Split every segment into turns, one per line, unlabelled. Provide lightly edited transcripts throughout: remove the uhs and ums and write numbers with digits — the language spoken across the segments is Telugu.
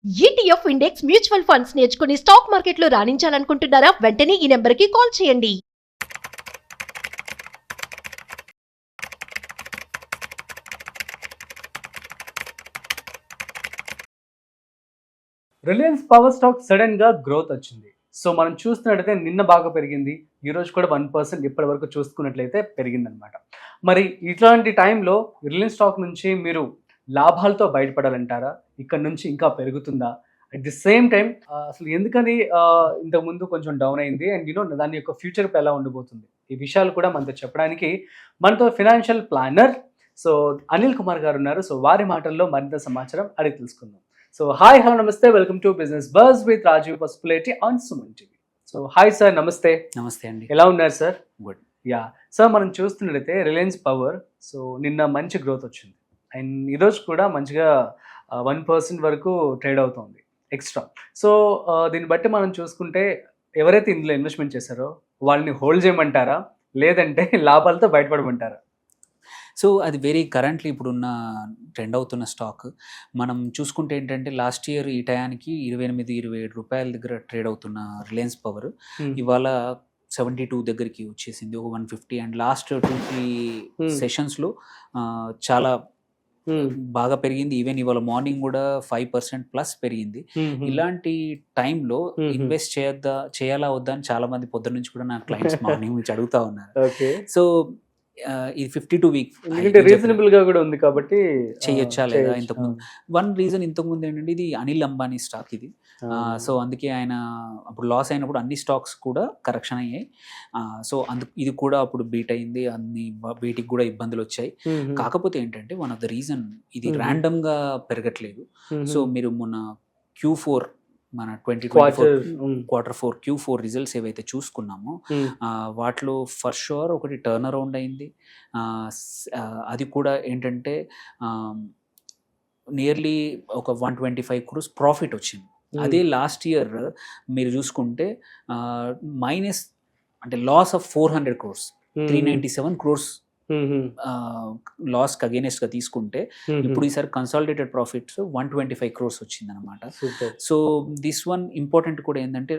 ఈటీఎఫ్ ఇండెక్స్ మ్యూచువల్ ఫండ్స్ నేర్చుకుని స్టాక్ మార్కెట్లో రాణించాలనుకుంటున్నారా? వెంటనే ఈ నెంబర్కి కాల్ చేయండి.
రిలయన్స్ పవర్ స్టాక్ సడన్ గా గ్రోత్ వచ్చింది. సో మనం చూస్తున్నట్టయితే నిన్న బాగా పెరిగింది, ఈ రోజు కూడా 1% ఇప్పటి వరకు చూసుకున్నట్లయితే పెరిగిందనమాట. మరి ఇట్లాంటి టైంలో రిలయన్స్ స్టాక్ నుంచి మీరు లాభాలతో బయటపడాలంటారా? ఇక్కడ నుంచి ఇంకా పెరుగుతుందా? అట్ ది సేమ్ టైం అసలు ఎందుకని ఇంతకుముందు కొంచెం డౌన్ అయింది అండ్ దాని యొక్క ఫ్యూచర్ ఎలా ఉండబోతుంది, ఈ విషయాలు కూడా మనతో చెప్పడానికి మనతో financial planner so Anil Kumar గారు ఉన్నారు. సో వారి మాటల్లో మరింత సమాచారం అడిగి తెలుసుకుందాం. సో హాయ్ హలో నమస్తే, welcome to business buzz with Rajiv Pasupuleti on Suman TV. So hi sir, నమస్తే.
నమస్తే అండి.
ఎలా ఉన్నారు సార్?
గుడ్.
యా సార్, మనం చూస్తున్నట్లయితే రిలయన్స్ పవర్ సో నిన్న మంచి గ్రోత్ వచ్చింది అండ్ ఈరోజు కూడా మంచిగా 1% వరకు ట్రేడ్ అవుతుంది ఎక్స్ట్రా. సో దీన్ని బట్టి మనం చూసుకుంటే ఎవరైతే ఇందులో ఇన్వెస్ట్మెంట్ చేశారో వాళ్ళని హోల్డ్ చేయమంటారా, లేదంటే లాభాలతో బయటపడమంటారా?
సో అది వెరీ కరెంట్లీ ఇప్పుడున్న ట్రెండ్ అవుతున్న స్టాక్. మనం చూసుకుంటే ఏంటంటే లాస్ట్ ఇయర్ ఈ టయానికి 28-27 రూపాయల దగ్గర ట్రేడ్ అవుతున్న రిలయన్స్ పవర్ ఇవాళ 72 దగ్గరికి వచ్చేసింది, ఒక 150. అండ్ లాస్ట్ 2-3 సెషన్స్లో చాలా బాగా పెరిగింది. ఈవెన్ ఇవాళ మార్నింగ్ కూడా 5% ప్లస్ పెరిగింది. ఇలాంటి టైంలో ఇన్వెస్ట్ చేయాలా వద్దా అని చాలా మంది పొద్దున్న నుంచి కూడా నా క్లయింట్స్ మార్నింగ్ నుంచి అడుగుతా ఉన్నారు. సో ఇది 52 వీక్
రీజనబుల్ గా కూడా ఉంది కాబట్టి
చేయొచ్చా లేదా? ఇంతకుముందు వన్ రీజన్ ఇంతకుముందు ఏంటంటే ఇది అనిల్ అంబానీ స్టాక్ ఇది. సో అందుకే ఆయన అప్పుడు లాస్ అయినప్పుడు అన్ని స్టాక్స్ కూడా కరెక్షన్ అయ్యాయి. సో ఇది కూడా అప్పుడు బీట్ అయింది, వీటికి కూడా ఇబ్బందులు వచ్చాయి. కాకపోతే ఏంటంటే వన్ ఆఫ్ ద రీజన్ ఇది ర్యాండమ్ గా పెరగట్లేదు. సో మీరు మొన్న Q4 మన 2024 Q4 Q4 రిజల్ట్స్ ఏవైతే చూసుకున్నామో వాటిలో ఫర్ షూర్ ఒకటి టర్న్ అరౌండ్ అయింది. అది కూడా ఏంటంటే నియర్లీ ఒక 125 crores ప్రాఫిట్ వచ్చింది. అదే లాస్ట్ ఇయర్ మీరు చూసుకుంటే మైనస్ అంటే లాస్ ఆఫ్ 400 crores, 397 crores లాస్కి అగేనెస్ట్గా తీసుకుంటే ఇప్పుడు ఈసారి కన్సాలిడేటెడ్ ప్రాఫిట్స్ 125 crores వచ్చింది అనమాట. సో దిస్ వన్ ఇంపార్టెంట్ కూడా ఏంటంటే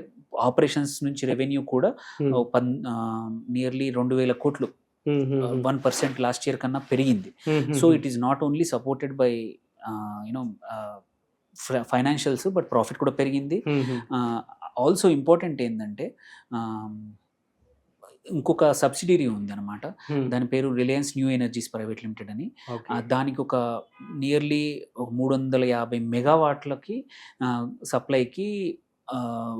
ఆపరేషన్స్ నుంచి రెవెన్యూ కూడా నియర్లీ 2,000 కోట్లు 1% లాస్ట్ ఇయర్ కన్నా పెరిగింది. So it is not only supported by financials but profit కూడా పెరిగింది. ఆల్సో ఇంపార్టెంట్ ఏంటంటే ఇంకొక సబ్సిడరీ ఉంది అనమాట, దాని పేరు Reliance new energies private limited అని. దానికి ఒక నియర్లీ 350 మెగావాట్లకి సప్లైకి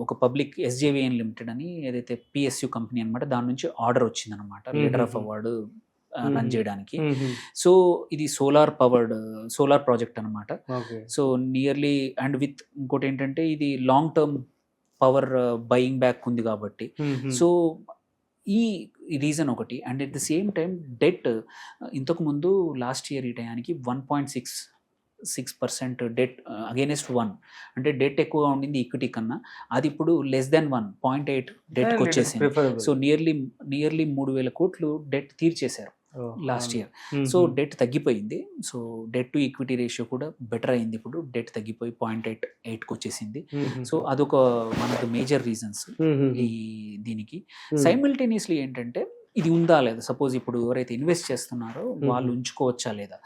ఒక పబ్లిక్ SJVN లిమిటెడ్ అని ఏదైతే PSU కంపెనీ అనమాట, దాని నుంచి ఆర్డర్ వచ్చిందనమాట, లీడర్ ఆఫ్ అవార్డు రన్ చేయడానికి. సో ఇది సోలార్ ప్రాజెక్ట్ అనమాట. సో నియర్లీ అండ్ విత్ ఇంకోటి ఏంటంటే ఇది long term power buying back ఉంది కాబట్టి సో ఈ రీజన్ ఒకటి. And at the same time debt ఇంతకుముందు లాస్ట్ ఇయర్ ఈ టయానికి 1.66% డెట్ అగేనెస్ట్ 1, అంటే డెట్ ఎక్కువగా ఉండింది ఈక్విటీ కన్నా. అది ఇప్పుడు లెస్ దెన్ 1.8 డెట్కి వచ్చేసింది. సో నియర్లీ 3,000 కోట్లు డెట్ తీర్చేశారు లాస్ట్ ఇయర్. సో డెట్ తగ్గిపోయింది. So debt to equity ratio కూడా బెటర్ అయింది, ఇప్పుడు డెట్ తగ్గిపోయి 0.88కి వచ్చేసింది. సో అదొక one of the major reasons ఈ దీనికి. సైమిల్టేనియస్లీ ఏంటంటే ఇది ఉందా లేదా, సపోజ్ ఇప్పుడు ఎవరైతే ఇన్వెస్ట్ చేస్తున్నారో వాళ్ళు ఉంచుకోవచ్చా లేదా.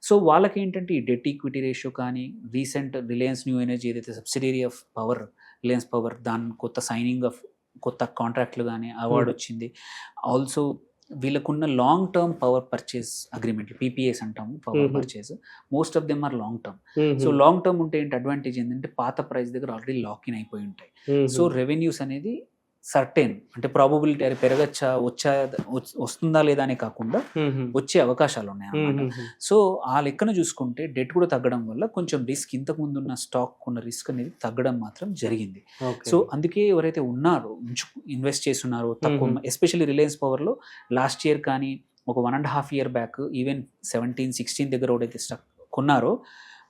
సో వాళ్ళకి ఏంటంటే ఈ డెట్ ఈక్విటీ రేషియో కానీ రీసెంట్ రిలయన్స్ న్యూ ఎనర్జీ ఏదైతే subsidiary of power Reliance power దాని కొత్త సైనింగ్ ఆఫ్ కొత్త కాంట్రాక్ట్లు కానీ అవార్డు వచ్చింది. ఆల్సో వీళ్ళకున్న long term power purchase agreement PPAs అంటాము, power purchase, most of them are long term. So long term ఉంటే ఏంటి అడ్వాంటేజ్ ఏంటంటే పాత ప్రైస్ దగ్గర ఆల్రెడీ లాక్ ఇన్ అయిపోయి ఉంటాయి. సో రెవెన్యూస్ అనేది సర్టెన్, అంటే ప్రాబబిలిటీ అది పెరగచ్చా వస్తుందా లేదా అనే కాకుండా వచ్చే అవకాశాలు ఉన్నాయి అన్నమాట. సో ఆ లెక్కన చూసుకుంటే డెట్ కూడా తగ్గడం వల్ల కొంచెం రిస్క్, ఇంతకు ముందు ఉన్న స్టాక్ ఉన్న రిస్క్ అనేది తగ్గడం మాత్రం జరిగింది. సో అందుకే ఎవరైతే ఉన్నారో ఇన్వెస్ట్ చేస్తున్నారో తక్కువ, ఎస్పెషల్లీ రిలయన్స్ పవర్లో లాస్ట్ ఇయర్ కానీ ఒక 1.5 year బ్యాక్ ఈవెన్ 17-16 దగ్గర ఎవరైతే స్టాక్ కొన్నారో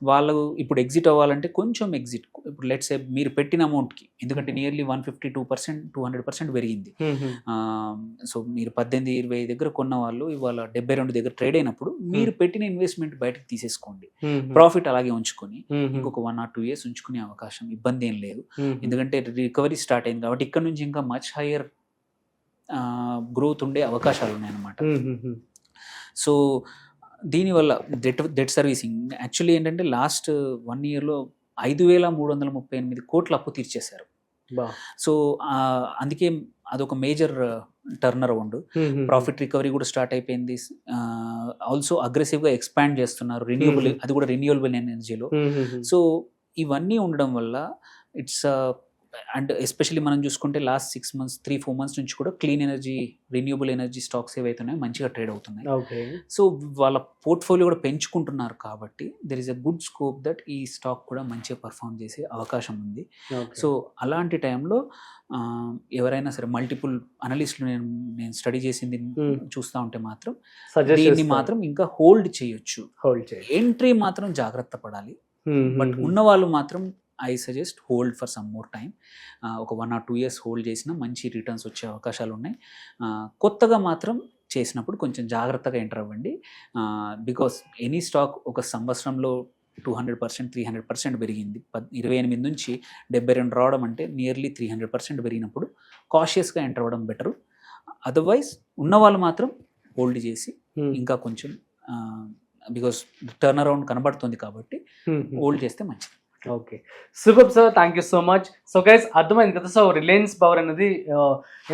వాళ్ళు ఇప్పుడు ఎగ్జిట్ అవ్వాలంటే కొంచెం ఎగ్జిట్, ఇప్పుడు లెట్స్ సే మీరు పెట్టిన అమౌంట్కి, ఎందుకంటే నియర్లీ 152%, 200% పెరిగింది. సో మీరు 18-20 దగ్గర కొన్న వాళ్ళు ఇవాళ 72 దగ్గర ట్రేడ్ అయినప్పుడు మీరు పెట్టిన ఇన్వెస్ట్మెంట్ బయటకు తీసేసుకోండి, ప్రాఫిట్ అలాగే ఉంచుకొని ఇంకొక 1 or 2 years ఉంచుకునే అవకాశం, ఇబ్బంది ఏం లేదు. ఎందుకంటే రికవరీ స్టార్ట్ అయింది కాబట్టి ఇక్కడ నుంచి ఇంకా మచ్ హయ్యర్ గ్రోత్ ఉండే అవకాశాలు ఉన్నాయన్నమాట. సో దీనివల్ల డెట్ సర్వీసింగ్ యాక్చువల్లీ ఏంటంటే లాస్ట్ 1 yearలో 5,338 కోట్ల అప్పు తీర్చేశారు. సో అందుకే అదొక major turn around. Profit recovery కూడా స్టార్ట్ అయిపోయింది. ఆల్సో అగ్రెసివ్గా ఎక్స్పాండ్ చేస్తున్నారు రిన్యూవబుల్, అది కూడా రిన్యూవబుల్ ఎనర్జీలో. సో ఇవన్నీ ఉండడం వల్ల ఇట్స్ అండ్ ఎస్పెషల్లీ మనం చూసుకుంటే లాస్ట్ 6 months 3-4 months నుంచి కూడా clean energy, renewable energy stocks ఏవైతున్నాయో మంచిగా ట్రేడ్ అవుతున్నాయి. సో వాళ్ళ పోర్ట్ఫోలియో కూడా పెంచుకుంటున్నారు కాబట్టి there is a good scope that ఈ స్టాక్ కూడా మంచిగా పర్ఫామ్ చేసే అవకాశం ఉంది. సో అలాంటి టైంలో ఎవరైనా సరే మల్టిపుల్ అనలిస్టులు నేను స్టడీ చేసింది చూస్తూ ఉంటే మాత్రం దీన్ని మాత్రం ఇంకా హోల్డ్ చేయొచ్చు. ఎంట్రీ మాత్రం జాగ్రత్త పడాలి. బట్ ఉన్న వాళ్ళు మాత్రం I suggest hold for some more time. ఒక 1 or 2 years హోల్డ్ చేసినా మంచి రిటర్న్స్ వచ్చే అవకాశాలు ఉన్నాయి. కొత్తగా మాత్రం చేసినప్పుడు కొంచెం జాగ్రత్తగా ఎంటర్ అవ్వండి. బికాస్ ఎనీ స్టాక్ ఒక సంవత్సరంలో 200%, 300% పెరిగింది. 28 నుంచి 72 రావడం అంటే నియర్లీ 300% పెరిగినప్పుడు కాషియస్గా ఎంటర్ అవ్వడం బెటరు. అదర్వైజ్ ఉన్నవాళ్ళు మాత్రం హోల్డ్ చేసి ఇంకా కొంచెం బికాస్ టర్న్ అరౌండ్ కనబడుతుంది కాబట్టి హోల్డ్ చేస్తే మంచిది.
Okay, super sir, thank you so much. So guys అర్థమైంది కదా. సో రిలయన్స్ పవర్ అనేది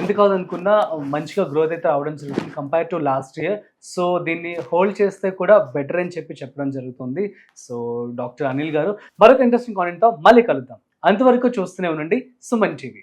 ఎందుకు కాదనుకున్నా మంచిగా గ్రోత్ అయితే అవడం జరుగుతుంది compare to last year. So దీన్ని హోల్డ్ చేస్తే కూడా బెటర్ అని చెప్పడం జరుగుతుంది. సో డాక్టర్ అనిల్ గారు మరొక ఇంట్రెస్టింగ్ కాంటెంట్తో మళ్ళీ కలుద్దాం. అంతవరకు చూస్తూనే ఉండండి సుమన్ టీవీ.